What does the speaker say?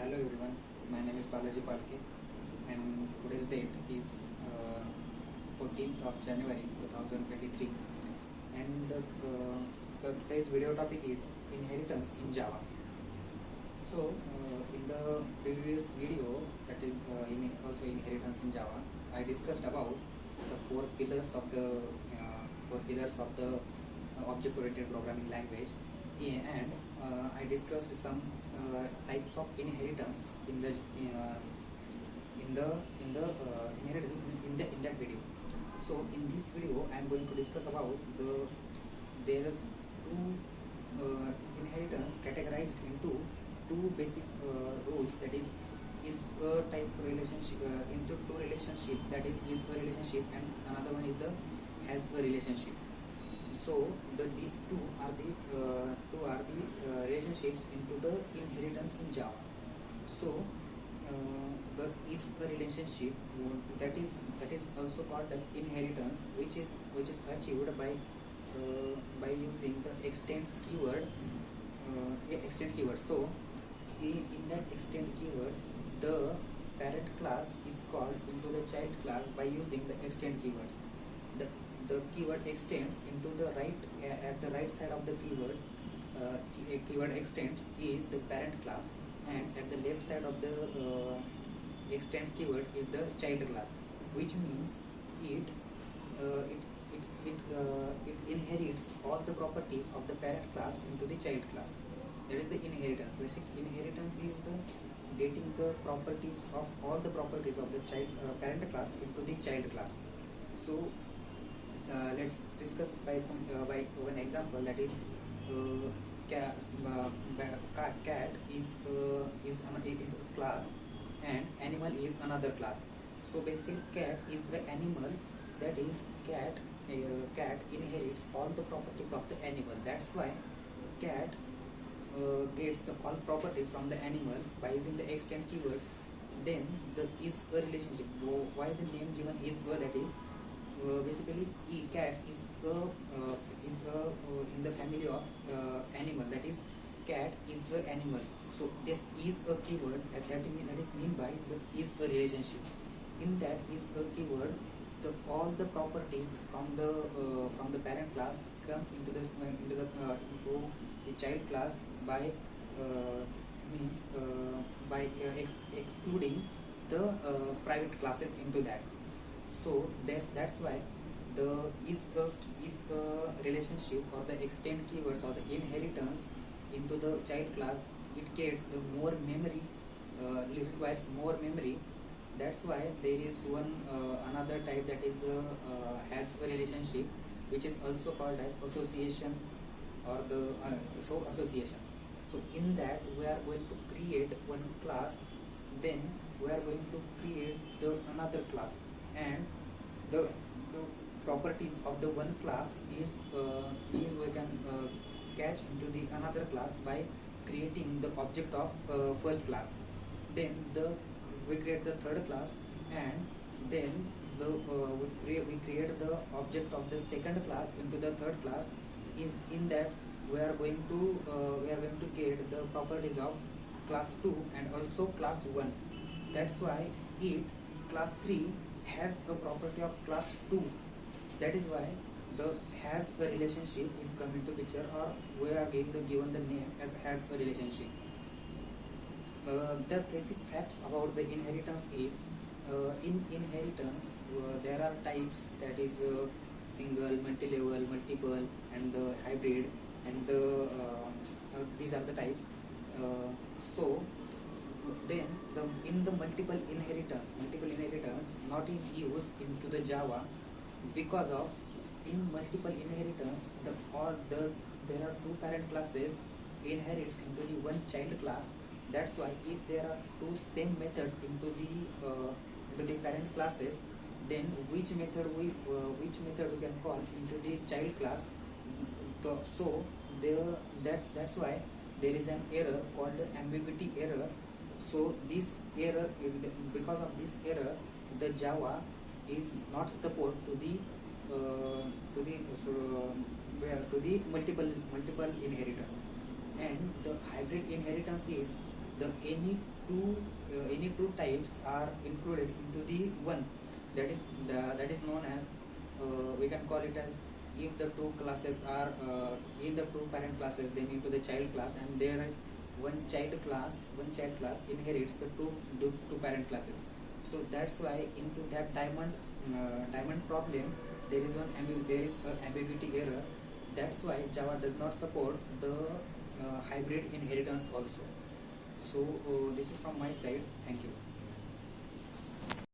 Hello everyone, my name is Balaji Palke and today's date is 14th of January 2023 and the today's video topic is inheritance in Java. So in the previous video, that is also inheritance in Java, I discussed about the four pillars of the object-oriented programming language, and I discussed some types of inheritance in that video. So in this video, I am going to discuss about there is two inheritance categorized into two basic rules, that is a type relationship into two relationship, that is a relationship, and another one is the has a relationship. So these two are the relationships into the inheritance in Java. So the is a relationship that is also called as inheritance, which is achieved by using the extends keyword. So in that extend keywords, the parent class is called into the child class by using the extend keywords. The keyword extends into the right at the right side of the keyword. Keyword extends is the parent class, and at the left side of the extends keyword is the child class, which means it inherits all the properties of the parent class into the child class. That is the inheritance. Basic inheritance is the getting the properties of all the properties of the child parent class into the child class. So let's discuss by one example, that is cat is a class and animal is another class. So basically cat is the animal, that is cat inherits all the properties of the animal. That's why cat gets the all properties from the animal by using the extend keywords. Then the is a relationship. Why the name given is a, that is basically cat is in the family of animal, that is cat is the animal. So this is a keyword that is mean by the is a relationship. In that is a keyword, all the properties from the parent class comes into the child class by excluding the private classes into that. So that's why the is a relationship, or the extend keywords, or the inheritance into the child class, it gets the more memory, requires more memory. That's why there is another type, that is has a relationship, which is also called as association, or the association. So in that we are going to create one class, then we are going to create the another class, and the properties of the one class is we can catch into the another class by creating the object of first class. Then we create the third class, and then we create the object of the second class into the third class. In that we are going to get the properties of class 2 and also class 1. That's why class 3 has a property of class 2. That is why the has a relationship is come into picture, or we are given the name as has a relationship. The basic facts about the inheritance is, in inheritance there are types, that is single, multi-level, multiple, and the hybrid, and these are the types. So then in the multiple inheritance not in use into the Java, because of in multiple inheritance there are two parent classes inherits into the one child class. That's why if there are two same methods into the parent classes, then which method we can call into the child class. So that's why there is an error called the ambiguity error. So this error, because of this error, the Java is not support to the multiple inheritance. And the hybrid inheritance is the any two types are included into the one, that is known as, we can call it as, if the two classes are in the two parent classes, then into the child class, and there is one child class inherits the two parent classes. So that's why into that diamond problem, there is an ambiguity error. That's why Java does not support the hybrid inheritance also. So this is from my side. Thank you.